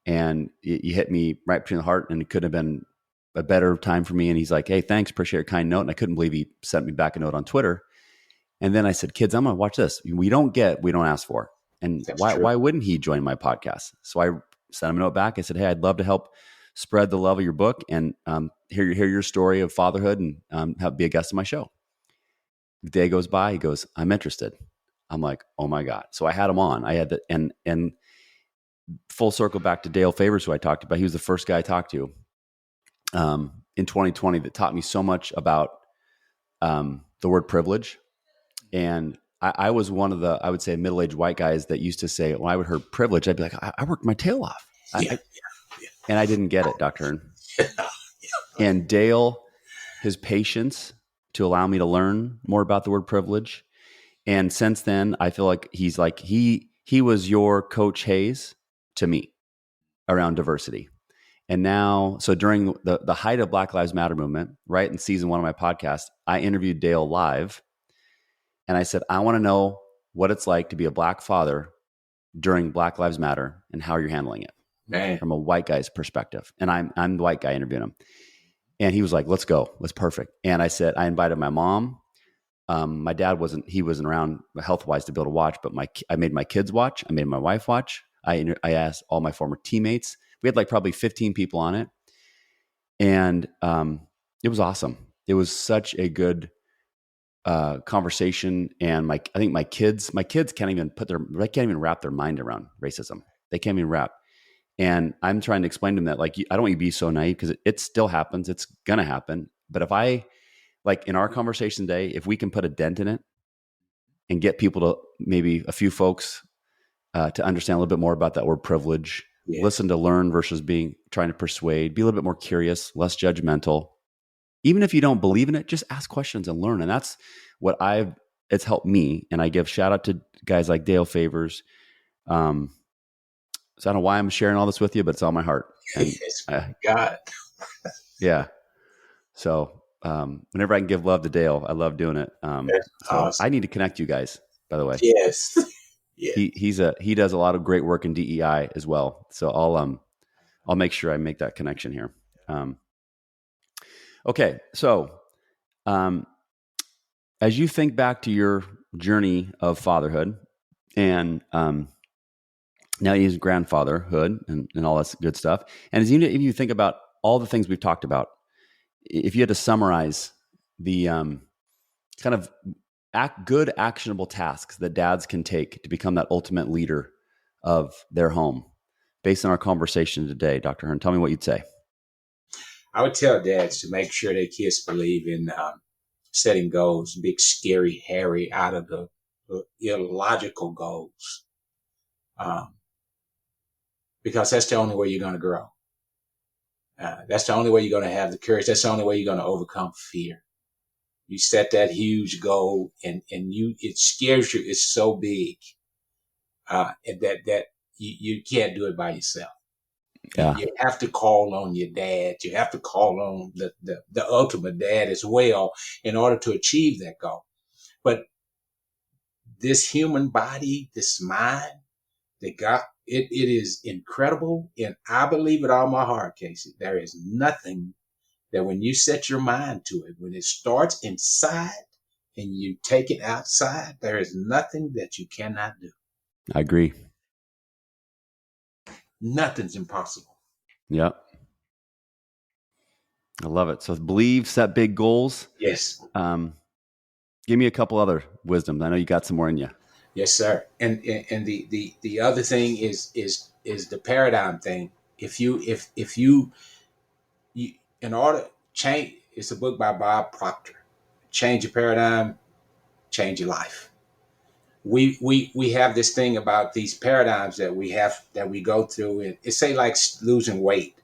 And you hit me right between the heart, and it couldn't have been a better time for me. And he's like, hey, thanks, appreciate your kind note. And I couldn't believe he sent me back a note on Twitter. And then I said, kids, I'm going to watch this. We don't ask for. And why wouldn't he join my podcast? So I sent him a note back. I said, hey, I'd love to help spread the love of your book and hear your story of fatherhood, and be a guest on my show. The day goes by. He goes, I'm interested. I'm like, oh my God. So I had him on. I had and full circle back to Dale Favors, who I talked about. He was the first guy I talked to in 2020 that taught me so much about the word privilege. And I was one of I would say, middle-aged white guys that used to say, when I would hear privilege, I'd be like, I worked my tail off. And I didn't get it, Dr. Hearne. And Dale, his patience to allow me to learn more about the word privilege. And since then, I feel like he was your Coach Hayes to me around diversity. And now, so during the height of Black Lives Matter movement, right in season 1 of my podcast, I interviewed Dale live. And I said, I want to know what it's like to be a black father during Black Lives Matter and how you're handling it. Man. From a white guy's perspective. And I'm the white guy interviewing him. And he was like, let's go. That's perfect. And I said, I invited my mom. My dad wasn't around health-wise to be able to watch, but I made my kids watch. I made my wife watch. I asked all my former teammates. We had like probably 15 people on it. And it was awesome. It was such a good conversation. And I think my kids can't even wrap their mind around racism. They can't even wrap. And I'm trying to explain to them that, like, I don't want you to be so naive, because it still happens. It's going to happen. But if in our conversation today, if we can put a dent in it and get people to, maybe a few folks to understand a little bit more about that word privilege, listen to learn versus trying to persuade, be a little bit more curious, less judgmental. Even if you don't believe in it, just ask questions and learn. And that's what it's helped me. And I give shout out to guys like Dale Favors. So I don't know why I'm sharing all this with you, but it's on my heart. And, God. Yeah. So whenever I can give love to Dale, I love doing it. Awesome. I need to connect you guys, by the way. Yes. Yeah. He does a lot of great work in DEI as well. So I'll make sure I make that connection here. Okay. So as you think back to your journey of fatherhood, and now he's grandfatherhood and all that good stuff. And if you think about all the things we've talked about, if you had to summarize the kind of good actionable tasks that dads can take to become that ultimate leader of their home, based on our conversation today, Dr. Hearne, tell me what you'd say. I would tell dads to make sure their kids believe in setting goals, big, scary, hairy, out of the illogical goals. Because that's the only way you're going to grow. That's the only way you're going to have the courage. That's the only way you're going to overcome fear. You set that huge goal and it scares you. It's so big that you can't do it by yourself. Yeah. You have to call on your dad. You have to call on the ultimate dad as well in order to achieve that goal. But this human body, this mind, that God, it is incredible. And I believe it all my heart, Casey. There is nothing that when you set your mind to it, when it starts inside and you take it outside, there is nothing that you cannot do. I agree. Nothing's impossible. Yep. I love it. So believe, set big goals. Yes. Give me a couple other wisdoms. I know you got some more in you. Yes, sir. And the other thing is the paradigm thing. If you in order change, it's a book by Bob Proctor. Change your paradigm, change your life. We have this thing about these paradigms that we go through, and it's say like losing weight.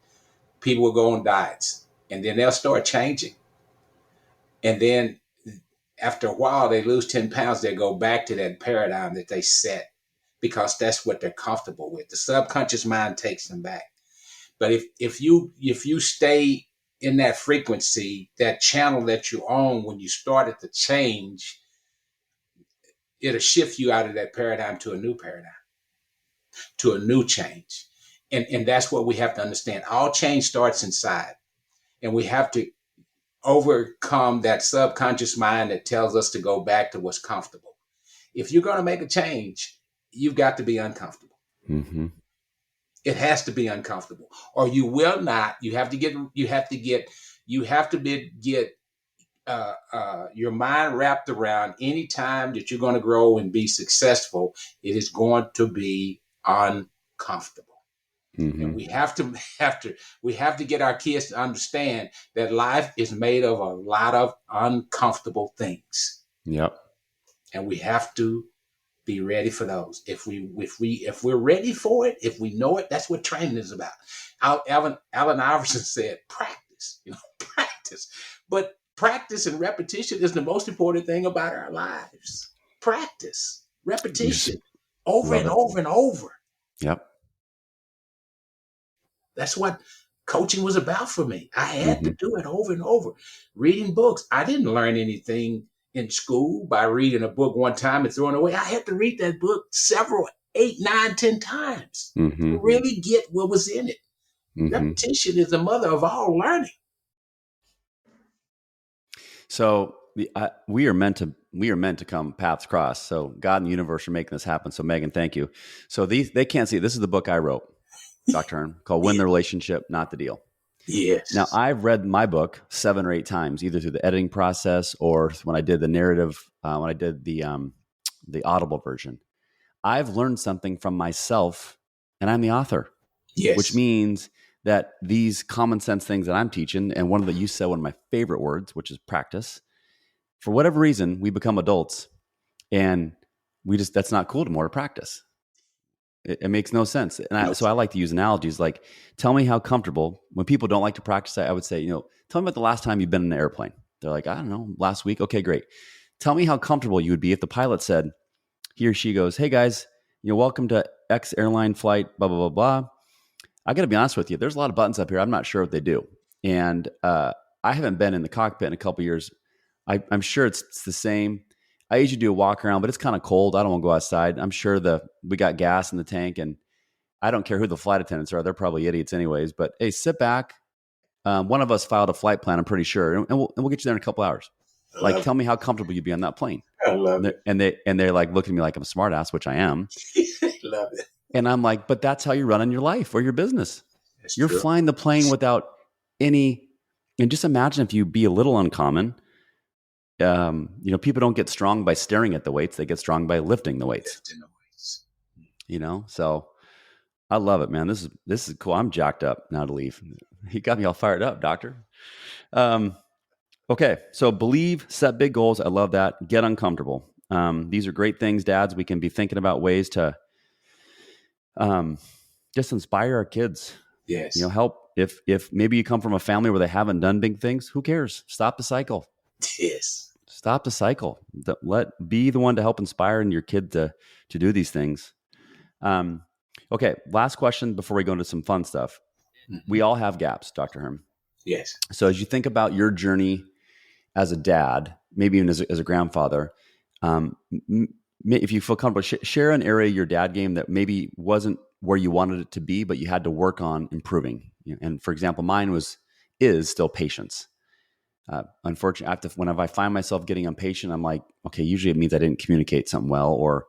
People will go on diets, and then they'll start changing, and then after a while they lose 10 pounds. They go back to that paradigm that they set because that's what they're comfortable with. The subconscious mind takes them back. But if you stay in that frequency, that channel that you're on, when you started to change, it'll shift you out of that paradigm to a new paradigm, to a new change. And that's what we have to understand. All change starts inside. And we have to overcome that subconscious mind that tells us to go back to what's comfortable. If you're going to make a change, you've got to be uncomfortable. Mm-hmm. It has to be uncomfortable, or you will not. You have to get your mind wrapped around any time that you're going to grow and be successful. It is going to be uncomfortable. Mm-hmm. And we have to get our kids to understand that life is made of a lot of uncomfortable things. Yep. And we have to be ready for those. If we're ready for it, if we know it, that's what training is about. Allen Iverson said, practice, practice. But practice and repetition is the most important thing about our lives. Practice, repetition, over and over and over. Yep. That's what coaching was about for me. I had to do it over and over. Reading books. I didn't learn anything in school by reading a book one time and throwing it away. I had to read that book 8, 9, 10 times to really get what was in it. Repetition is the mother of all learning. So we are meant to come paths cross. So God and the universe are making this happen. So Megan, thank you. So they can't see it. This is the book I wrote, Dr. Hearne, called Win the Relationship, Not the Deal. Yes. Now, I've read my book 7 or 8 times, either through the editing process or when I did the narrative, when I did the Audible version. I've learned something from myself, and I'm the author. Yes. Which means that these common sense things that I'm teaching, and you said one of my favorite words, which is practice. For whatever reason, we become adults, and that's not cool anymore to practice. It makes no sense. And so I like to use analogies like, tell me how comfortable, when people don't like to practice, I would say, tell me about the last time you've been in an airplane. They're like, I don't know, last week. Okay, great. Tell me how comfortable you would be if the pilot said, he or she goes, hey guys, welcome to X airline flight, blah, blah, blah, blah. I got to be honest with you. There's a lot of buttons up here. I'm not sure what they do. And I haven't been in the cockpit in a couple of years. I'm sure it's the same. I usually do a walk around, but it's kind of cold. I don't want to go outside. I'm sure we got gas in the tank, and I don't care who the flight attendants are. They're probably idiots anyways. But hey, sit back. One of us filed a flight plan, I'm pretty sure, and we'll get you there in a couple hours. Like, tell me how comfortable you'd be on that plane. I love it. And they're like looking at me like I'm a smart ass, which I am. Love it. And I'm like, but that's how you're running your life or your business. You're true. flying the plane without any. And just imagine if you be a little uncommon. People don't get strong by staring at the weights; they get strong by lifting the weights. So I love it, man. This is cool. I'm jacked up now to leave. He got me all fired up, doctor. Okay, so believe, set big goals. I love that. Get uncomfortable. These are great things, dads. We can be thinking about ways to just inspire our kids. Yes. Help. If maybe you come from a family where they haven't done big things, who cares? Stop the cycle. Yes. Stop the cycle. Be the one to help inspire your kid to do these things. Okay, last question before we go into some fun stuff. We all have gaps, Dr. Hearne. Yes. So as you think about your journey as a dad, maybe even as a grandfather, if you feel comfortable, share an area of your dad game that maybe wasn't where you wanted it to be, but you had to work on improving. And for example, mine is still patience. Unfortunately, whenever I find myself getting impatient, I'm like, okay, usually it means I didn't communicate something well, or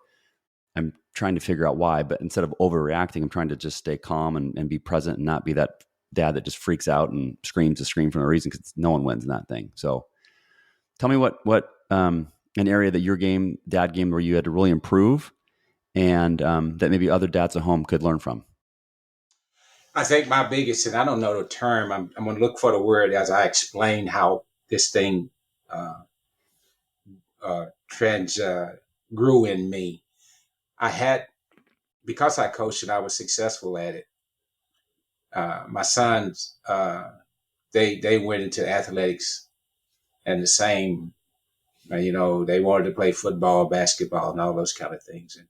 I'm trying to figure out why. But instead of overreacting, I'm trying to just stay calm and be present and not be that dad that just freaks out and screams to scream for no reason because no one wins in that thing. So tell me what an area that your dad game, where you had to really improve and that maybe other dads at home could learn from. I think my biggest, and I don't know the term, I'm going to look for the word as I explain how this thing grew in me. Because I coached and I was successful at it, my sons, they went into athletics and the same, they wanted to play football, basketball, and all those kind of things. And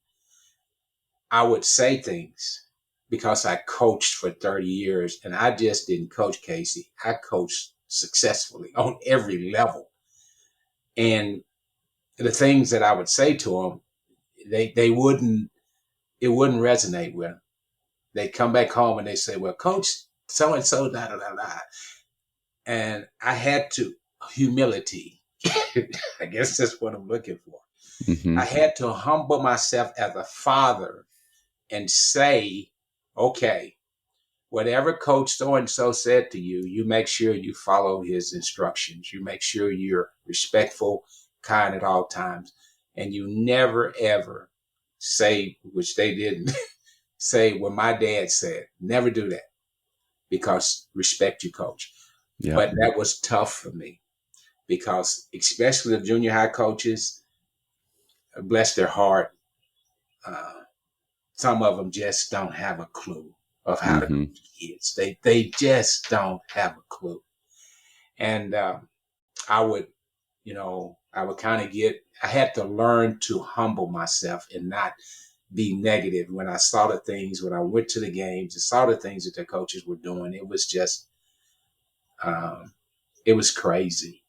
I would say things because I coached for 30 years, and I just didn't coach, Casey. I coached successfully on every level. And the things that I would say to them, it wouldn't resonate with them. They'd come back home and they say, well, coach, so-and-so, da, da, da, da. And I had to, humility, I guess that's what I'm looking for. Mm-hmm. I had to humble myself as a father and say, okay, whatever coach so-and-so said to you, you make sure you follow his instructions. You make sure you're respectful, kind at all times. And you never, ever say, which they didn't, say what my dad said. Never do that, because respect your coach. Yeah. But that was tough for me, because especially the junior high coaches, bless their heart, some of them just don't have a clue of how to coach kids. They just don't have a clue. And I would kind of I had to learn to humble myself and not be negative when I saw the things, when I went to the games and saw the things that the coaches were doing. It was just, it was crazy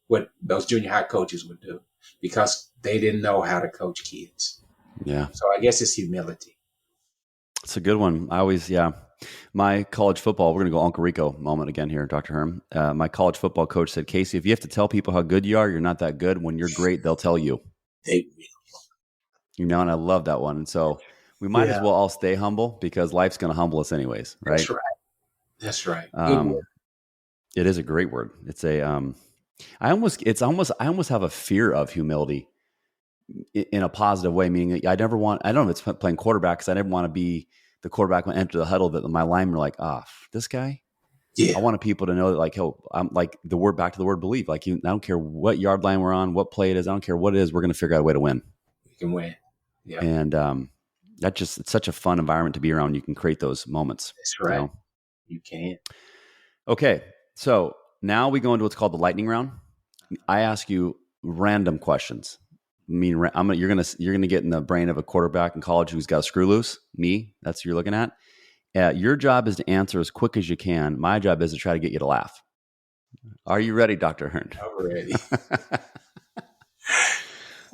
what those junior high coaches would do, because they didn't know how to coach kids. Yeah. So I guess it's humility. It's a good one. My college football, we're going to go Uncle Rico moment again here, Dr. Hearne. My college football coach said, Casey, if you have to tell people how good you are, you're not that good. When you're great, they'll tell you. They will. And I love that one. And so we might as well all stay humble, because life's going to humble us anyways, right? That's right. It is a great word. It's I almost have a fear of humility in a positive way, meaning I don't know if it's playing quarterback, because I never want to be the quarterback when I enter the huddle that my linemen are like, this guy. Yeah. I want people to know that, like, I'm like back to the word believe. Like, I don't care what yard line we're on, what play it is. I don't care what it is. We're going to figure out a way to win. We can win. Yeah. And it's such a fun environment to be around. You can create those moments. That's right. You can. Okay. So now we go into what's called the lightning round. I ask you random questions. You're gonna get in the brain of a quarterback in college who's got a screw loose. Me, that's who you're looking at. Your job is to answer as quick as you can. My job is to try to get you to laugh. Are you ready, Dr. Hearne? I'm ready.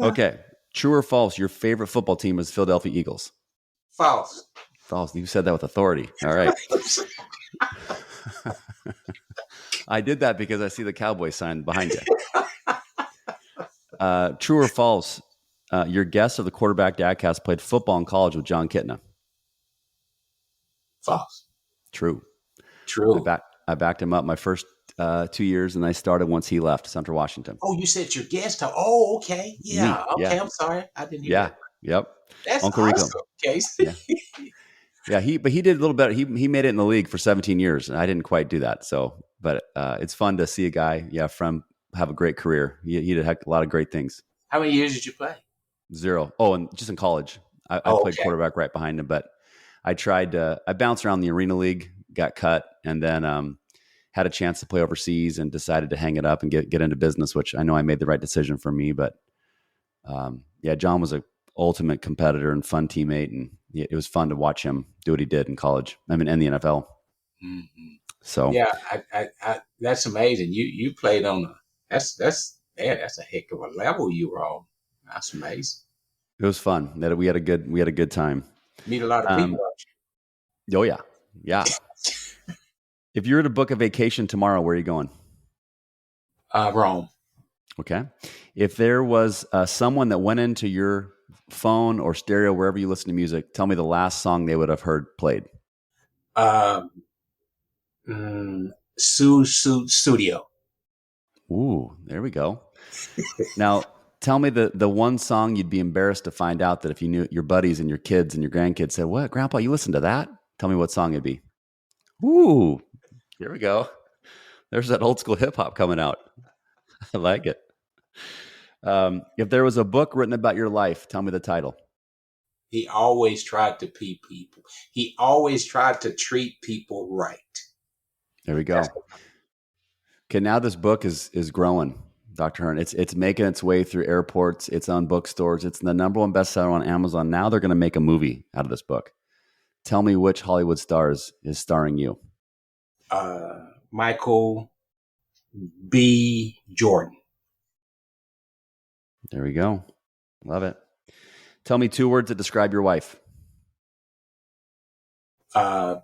Okay. True or false? Your favorite football team is Philadelphia Eagles. False. False. You said that with authority. All right. I did that because I see the Cowboys sign behind you. True or false? Your guest of the Quarterback Dadcast played football in college with John Kitna. False. True. I backed him up my first 2 years, and I started once he left Central Washington. Oh, you said your guest? Oh, okay. Yeah. Me. Okay. Yeah. I'm sorry. I didn't hear that. Yep. That's Uncle awesome, Rico. Casey. Yeah. He did a little better. He made it in the league for 17 years, and I didn't quite do that. So, but it's fun to see a guy, from have a great career. He did a lot of great things. How many years did you play? 0. Oh, and just in college. I played quarterback right behind him, but I bounced around the Arena League, got cut, and then had a chance to play overseas and decided to hang it up and get into business, which I know I made the right decision for me. But John was an ultimate competitor and fun teammate, and it was fun to watch him do what he did in college. I mean, in the NFL. Mm-hmm. So I that's amazing. You played on that's a heck of a level you were on. That's amazing. It was fun. We had a good time. Meet a lot of people. Oh yeah. If you were to book a vacation tomorrow, where are you going? Rome. Okay. If there was someone that went into your phone or stereo, wherever you listen to music, tell me the last song they would have heard played. Studio. Ooh, there we go. Now, tell me the one song you'd be embarrassed to find out that if you knew your buddies and your kids and your grandkids said, "What, Grandpa, you listen to that?" Tell me what song it'd be. Ooh, here we go. There's that old school hip hop coming out. I like it. If there was a book written about your life, tell me the title. He always tried to pee people. He always tried to treat people right. There we go. Okay, now this book is growing, Dr. Hearne. It's making its way through airports. It's on bookstores. It's the number one bestseller on Amazon. Now they're going to make a movie out of this book. Tell me which Hollywood stars is starring you. Michael B. Jordan. There we go. Love it. Tell me 2 words that describe your wife.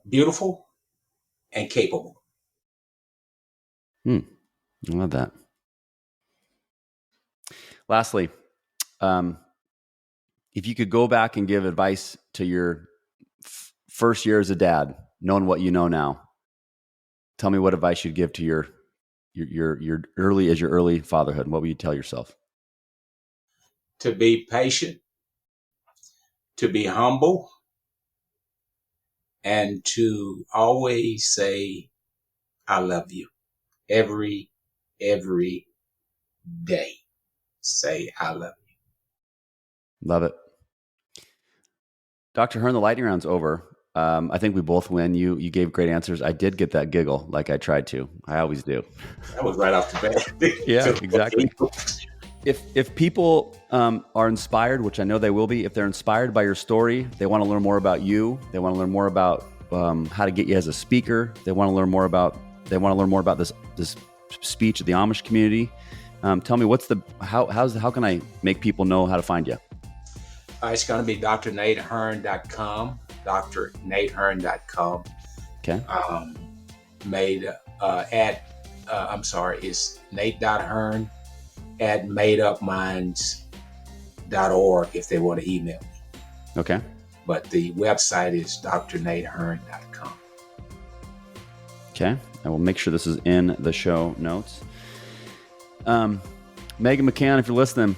Beautiful and capable. I love that. Lastly, if you could go back and give advice to your first year as a dad, knowing what you know now, tell me what advice you'd give to your early fatherhood. What would you tell yourself? To be patient, to be humble, and to always say, I love you. Every day. Say, I love you. Love it. Dr. Hearne, the lightning round's over. I think we both win. You gave great answers. I did get that giggle like I tried to. I always do. That was right off the bat. Yeah, exactly. If people are inspired, which I know they will be, if they're inspired by your story, they want to learn more about you. They want to learn more about how to get you as a speaker. They want to learn more about this speech at the Amish community. Tell me how can I make people know how to find you? It's going to be drnatehearne.com, drnatehearne.com. Okay. It's nate.hearne at madeupminds.org if they want to email me. Okay. But the website is drnatehearne.com. Okay. I will make sure this is in the show notes. Megan McCann, if you're listening,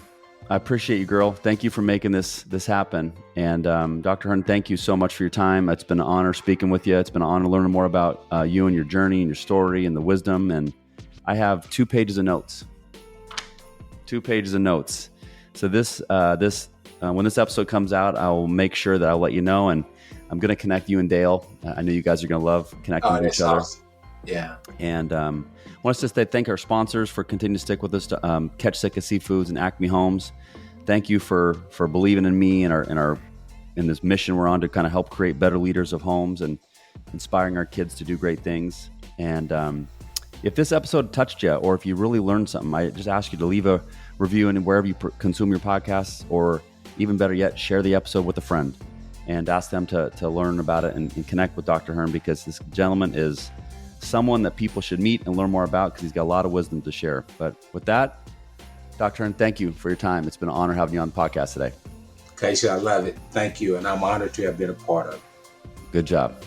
I appreciate you, girl. Thank you for making this happen. And Dr. Hearne, thank you so much for your time. It's been an honor speaking with you. It's been an honor learning more about you and your journey and your story and the wisdom. And I have 2 pages of notes. 2 pages of notes. So when this episode comes out, I'll make sure that I'll let you know. And I'm going to connect you and Dale. I know you guys are going to love connecting with each other. Awesome. Yeah. And I want us to thank our sponsors for continuing to stick with us, Catch Sitka Seafoods and Acme Homes. Thank you for believing in me and in this mission we're on to kind of help create better leaders of homes and inspiring our kids to do great things. And if this episode touched you, or if you really learned something, I just ask you to leave a review and wherever you consume your podcasts, or even better yet, share the episode with a friend and ask them to learn about it and connect with Dr. Hearne, because this gentleman is someone that people should meet and learn more about because he's got a lot of wisdom to share. But with that, Dr. Hearne, thank you for your time. It's been an honor having you on the podcast today. Casey, I love it. Thank you. And I'm honored to have been a part of it. Good job.